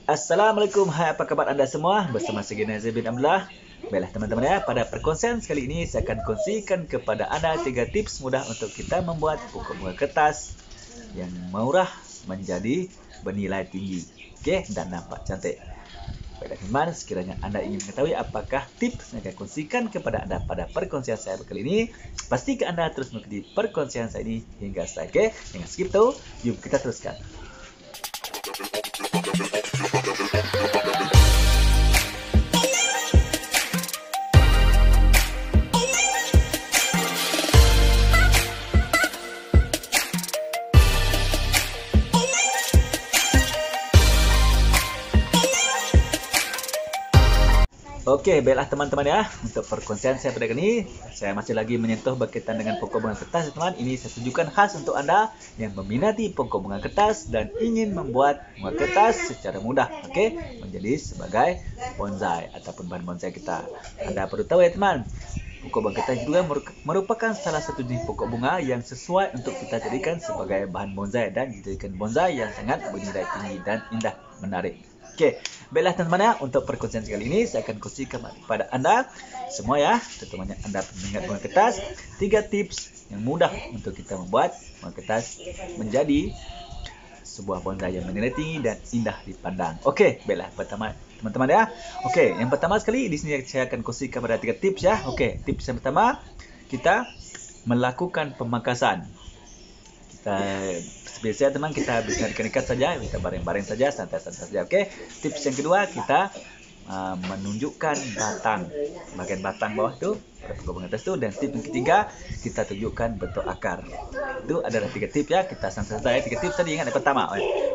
Assalamualaikum, hai apa kabar anda semua? Bersama saya Nazir bin Abdullah. Baiklah teman-teman ya, pada perkongsian kali ini saya akan kongsikan kepada anda 3 tips mudah untuk kita membuat pokok bunga kertas yang murah menjadi bernilai tinggi, okey, dan nampak cantik. Baiklah teman, sekiranya anda ingin mengetahui apakah tips yang akan kongsikan kepada anda pada perkongsian saya kali ini, pastikan anda terus mengikuti perkongsian saya ini hingga selesai, okey? Jangan skip tu, jom kita teruskan. Okey, baiklah teman-teman ya. Untuk perkongsian saya pada kali ini, saya masih lagi menyentuh berkaitan dengan pokok bunga kertas, teman. Ini saya tunjukkan khas untuk anda yang meminati pokok bunga kertas dan ingin membuat bunga kertas secara mudah, okey, menjadi sebagai bonsai ataupun bahan bonsai kita. Anda perlu tahu ya, teman. Pokok bunga kertas juga merupakan salah satu jenis pokok bunga yang sesuai untuk kita jadikan sebagai bahan bonsai dan dijadikan bonsai yang sangat bernilai tinggi dan indah, menarik. Okey, baiklah teman-teman ya, untuk perkongsian kali ini saya akan kongsikan kepada anda semua ya, terutamanya anda peminat bunga kertas, 3 tips yang mudah untuk kita membuat bunga kertas menjadi sebuah bonsai yang bernilai tinggi dan indah dipandang. Okey, baiklah pertama teman-teman ya. Okey, yang pertama sekali di sini saya akan kongsikan pada 3 tips ya. Okey, tips yang pertama, kita melakukan pemangkasan. Biasanya teman, kita bisa dekat-dekat saja, kita bareng-bareng saja, santai-santai saja. Okey. Tips yang kedua, kita menunjukkan batang, bagian batang bawah tu pada pokok bunga kertas tu. Dan tips yang ketiga, kita tunjukkan bentuk akar. Itu adalah 3 tips ya. Kita santai-santai 3 tips tadi, ingat yang pertama.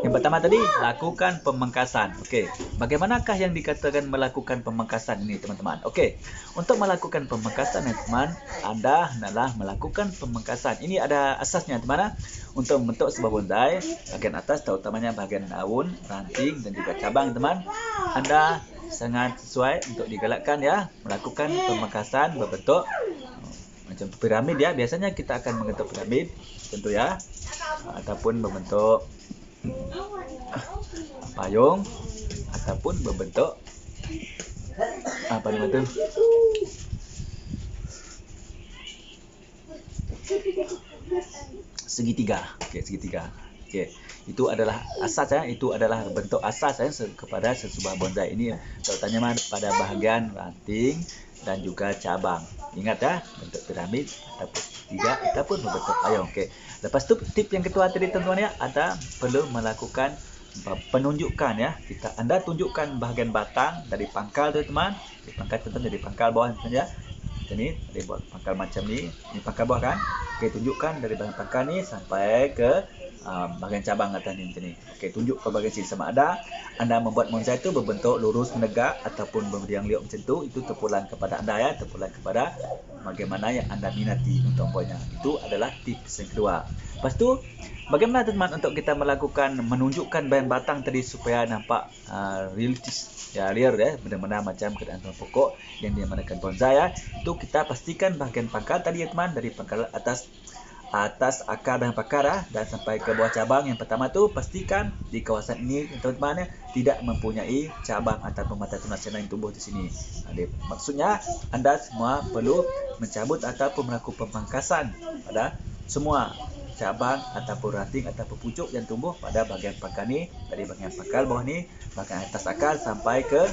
Yang pertama tadi, lakukan pemangkasan. Okey. Bagaimanakah yang dikatakan melakukan pemangkasan ini, teman-teman? Okey. Untuk melakukan pemangkasan, teman, anda hendaklah melakukan pemangkasan. Ini ada asasnya, teman. Untuk membentuk sebuah bonsai, bahagian atas terutamanya bahagian daun, ranting dan juga cabang, teman, anda sangat sesuai untuk digalakkan ya, melakukan pemangkasan berbentuk macam piramid ya. Biasanya kita akan membentuk piramid tentu ya, ataupun berbentuk payung, ataupun berbentuk apa nama tu, segitiga. Okey, segitiga. Okey, itu adalah asas ya, itu adalah bentuk asas ya kepada sebuah bonsai ini, terutamanya pada bahagian ranting dan juga cabang. Ingat ya, bentuk piramid ataupun segitiga ataupun bentuk payung. Okey. Lepas tu tip yang kedua tadi teman-teman ya, anda perlu melakukan penunjukan ya. Anda tunjukkan bahagian batang dari pangkal tu, teman. Di pangkal tu dari pangkal bawah saja. Macam ni, dia buat pangkal macam ni. Ini pangkal bawah kan? Okey, tunjukkan dari bahagian pangkal ni sampai ke bahagian cabang atas ni macam ni. Okey, tunjuk ke bahagian sini sama ada anda membuat bonsai itu berbentuk lurus menegak ataupun berdiam liuk macam tu. Itu terpulang kepada anda ya, terpulang kepada bagaimana yang anda minati untuk membuatnya. Itu adalah tips yang kedua. Lepas tu, bagaimana teman untuk kita melakukan menunjukkan bahan batang tadi supaya nampak realistis ya, real ya, benar-benar macam keadaan pokok yang dinamakan bonsai ya. Itu kita pastikan bahagian pangkal tadi ya, teman, dari pangkal atas akar dan pakar ya, dan sampai ke bawah cabang. Yang pertama tu pastikan di kawasan ini teman-teman ya, tidak mempunyai cabang ataupun mata tunas yang tumbuh di sini. Maksudnya anda semua perlu mencabut ataupun melakukan pemangkasan pada semua cabang ataupun ranting ataupun pucuk yang tumbuh pada bahagian pangkal ni, dari bahagian pangkal bawah ni, bahagian atas akar sampai ke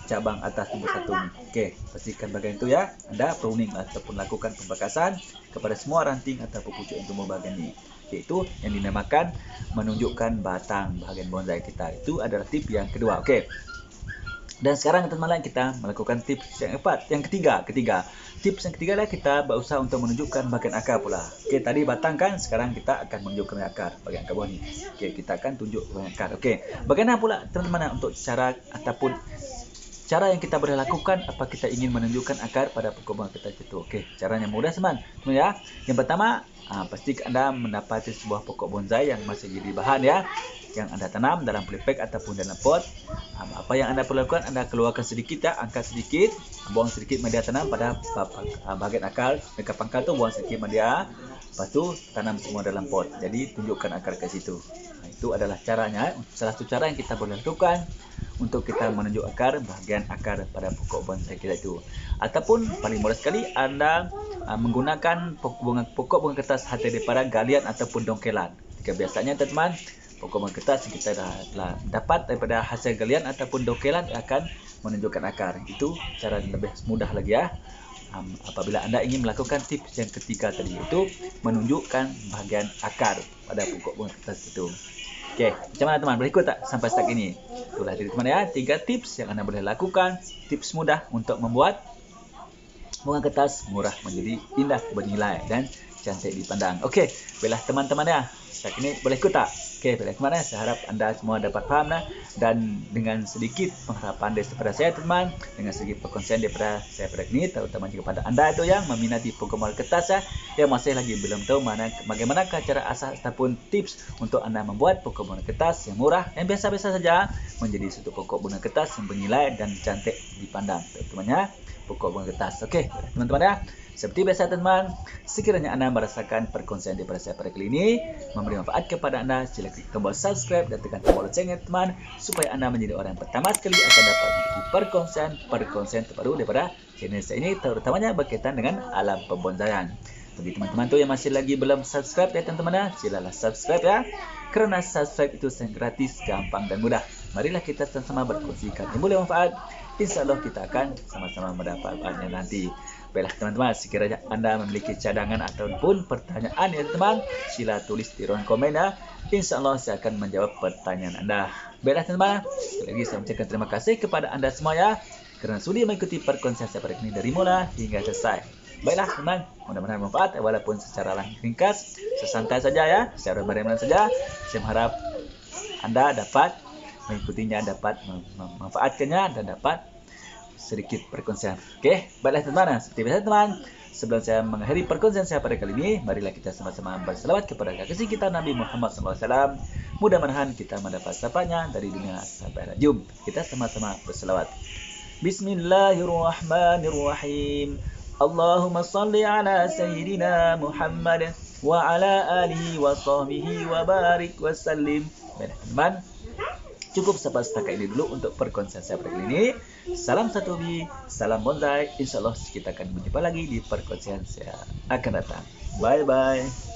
cabang atas tumbuh satu ni. Okey, pastikan bahagian itu ya, anda pruning ataupun lakukan pemangkasan kepada semua ranting ataupun pucuk yang tumbuh bahagian ni. Okey, itu yang dinamakan menunjukkan batang bahagian bonsai kita. Itu adalah tip yang kedua. Okey. Dan sekarang teman-teman kita melakukan tips yang keempat, yang ketiga. Tips yang ketiga adalah kita berusaha untuk menunjukkan bahagian akar pula. Okey, tadi batang kan, sekarang kita akan menunjukkan akar bahagian akar bawah ni. Okey, kita akan tunjuk bahagian akar. Okey, bagaimana pula teman-teman untuk cara ataupun cara yang kita boleh lakukan apa kita ingin menunjukkan akar pada pokok bunga kertas itu. Okey, caranya mudah teman ya. Yang pertama, pastikan anda mendapati sebuah pokok bonsai yang masih jadi bahan ya, yang anda tanam dalam polybag ataupun dalam pot. Apa yang anda perlu lakukan, anda keluarkan sedikit ya, angkat sedikit, buang sedikit media tanam pada bahagian akar, dekat pangkal tu buang sedikit media. Lepas tu tanam semua dalam pot. Jadi tunjukkan akar ke situ. Itu adalah caranya. Salah satu cara yang kita boleh lakukan untuk kita menunjuk akar, bahagian akar pada pokok bonsai kita itu. Ataupun paling mudah sekali Anda menggunakan pokok bunga kertas hasil daripada galian ataupun dongkelan. Jika biasanya teman-teman pokok bunga kertas kita telah dapat daripada hasil galian ataupun dongkelan akan menunjukkan akar. Itu cara lebih mudah lagi ya. Apabila Anda ingin melakukan tips yang ketiga tadi, itu menunjukkan bahagian akar pada pokok bunga kertas itu. Oke, macam mana teman? Boleh ikut tak sampai start ini? Itulah jadi teman ya, 3 tips yang Anda boleh lakukan, tips mudah untuk membuat bunga kertas murah menjadi indah bernilai dan cantik dipandang. Oke, baiklah teman-teman ya. Start ini boleh ikut tak? Oke, baiklah teman ya. Saya harap Anda semua dapat faham dan dengan sedikit pengharapan daripada saya teman, dengan sedikit perkongsian daripada saya pada ini, terutama juga pada Anda itu yang meminati pokok bunga kertas ya, yang masih lagi belum tahu bagaimana cara asas ataupun tips untuk Anda membuat pokok bunga kertas yang murah, yang biasa-biasa saja menjadi satu pokok bunga kertas yang bernilai dan cantik dipandang. Teman-temannya pokok bunga kertas. Oke, teman-teman ya. Seperti biasa teman, sekiranya Anda merasakan perkongsian daripada saya pada kali ini memberi manfaat kepada Anda, sila klik tombol subscribe dan tekan tombol loncengnya teman, supaya Anda menjadi orang yang pertama sekali akan dapat mengikuti perkongsian terbaru daripada channel saya ini, terutamanya berkaitan dengan alam pembonsaian. Bagi teman-teman tu yang masih lagi belum subscribe ya teman-teman, silalah subscribe ya. Kerana subscribe itu sangat gratis, gampang dan mudah. Marilah kita sama-sama berkongsikan yang boleh manfaat. InsyaAllah kita akan sama-sama mendapatkannya nanti. Baiklah teman-teman, sekiranya Anda memiliki cadangan ataupun pertanyaan ya teman, sila tulis di ruang komen ya. InsyaAllah saya akan menjawab pertanyaan Anda. Baiklah teman-teman, sekali lagi saya mengucapkan terima kasih kepada Anda semua ya, kerana sudi mengikuti perkongsian saya pada ini dari mula hingga selesai. Baiklah teman, mudah-mudahan manfaat walaupun secara ringkas, sesantai saja ya, secara bagaimana saja. Saya harap Anda dapat mengikutinya, dapat memanfaatkannya dan dapat sedikit perkongsian. Oke, baiklah teman-teman, seperti biasa teman, sebelum saya mengakhiri perkongsian saya pada kali ini, marilah kita sama-sama berselawat kepada kekasih kita Nabi Muhammad SAW. Mudah-mudahan kita mendapat syafaatnya dari dunia sampai akhirat. Jom kita sama-sama berselawat. Bismillahirrahmanirrahim. Allahumma salli ala sayyidina Muhammad wa ala alihi wa sahbihi wa barik wa sallim. Baiklah teman, cukup sampai setakat ini dulu untuk perkongsian saya pada kali ini. Salam satu hobi, salam bonsai. InsyaAllah kita akan berjumpa lagi di perkongsian saya akan datang. Bye-bye.